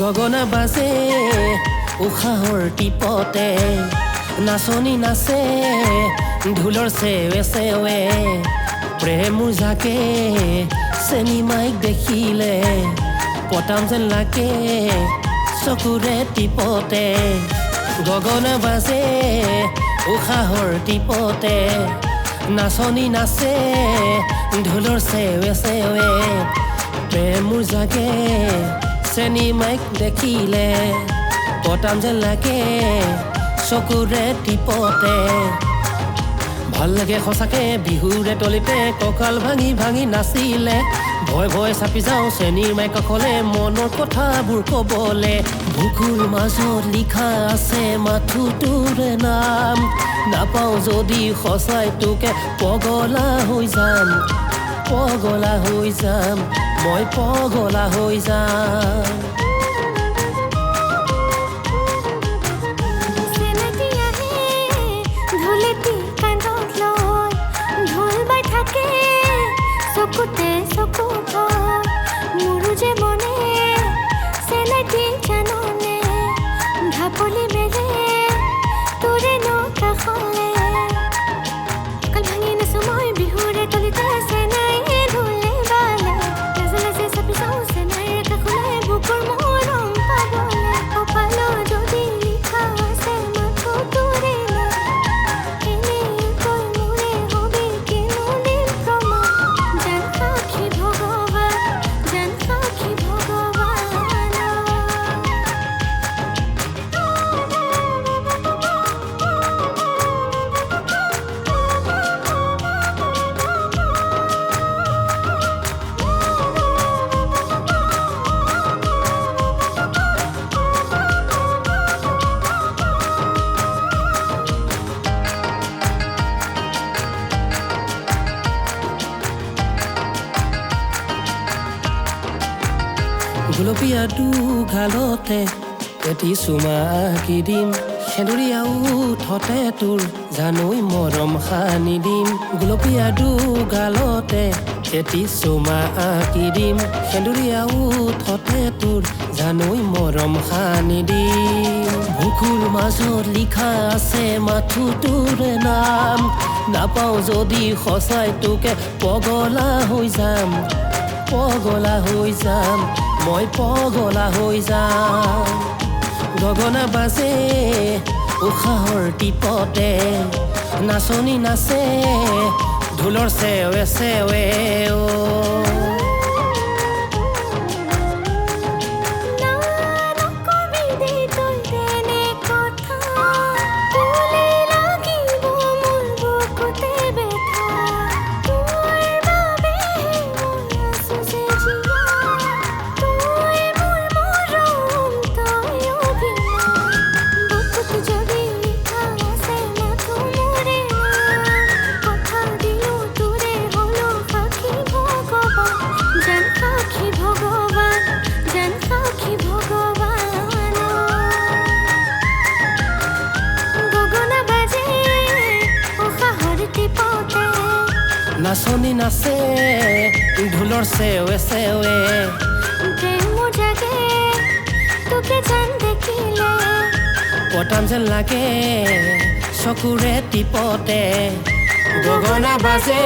গগনা বাজে উশাহৰ টিপতে নাচনি নাচে ঢোলৰ চেৱে চেৱে প্ৰেমৰ জাকে চিনেমাইক দেখিলে পতাম যেন লাগে চকুৰে টিপতে গগনা বাজে উশাহৰ টিপতে নাচনি নাচে ঢোলৰ চেৱে চেৱে প্ৰেমৰ জাকে চিনেমাইক দেখিলে পতাম যেন লাগে চকুৰে টিপতে ভাল লাগে সঁচাকে বিহুৰে তলিতে কঁকাল ভাঙি ভাঙি নাচিলে ভয় ভয় চাপি যাওঁ চেনীৰ মাইক কলে মনৰ কথাবোৰ কবলে বুকুৰ মাজত লিখা আছে মাথোটোৰে নাম নাপাওঁ যদি সঁচাই তোকে পগলা হৈ যাম মই পগলা হৈ যাম চকুতে চকু মোৰো যে মনে চেলাইটি জাননে ঢাপলি মেলে তোৰে নকাষলে কাল ভাঙি নাচো মই বিহুৰে তলিতে চেনাই ঢোলে বালে লাজে লাজে চাপি যাওঁ চেনাইৰ কাষলে বুকুৰ মৰম পাবলে কপালো যদি লিখা আছে মাথো তোৰে গুলপীয়া দুগালতে এটি চুমা আঁকি দিম সেন্দুৰীয়া উঠতে তোৰ জানৈ মৰম সানি দিম গুলপীয়া দুগালতে এটি চুমা আঁকি দিম সেন্দুৰীয়া উঠতে তোৰ জানৈ মৰম সানি দিম বুকুৰ মাজত লিখা আছে মাথোটোৰে নাম নাপাওঁ যদি সঁচাই তোকে পগলা হৈ যাম মই পগলা হৈ যাম গগনা বাজে উশাহৰ টিপতে নাচনি নাচে ঢোলৰ চেৱে চেৱে নাচনি নাচে ঢোলৰ চেৱে চেৱে প্ৰেমৰ জাগে তোকে জান দেখিলে পতাম যেন লাগে চকুৰে টিপতে গগনা বাজে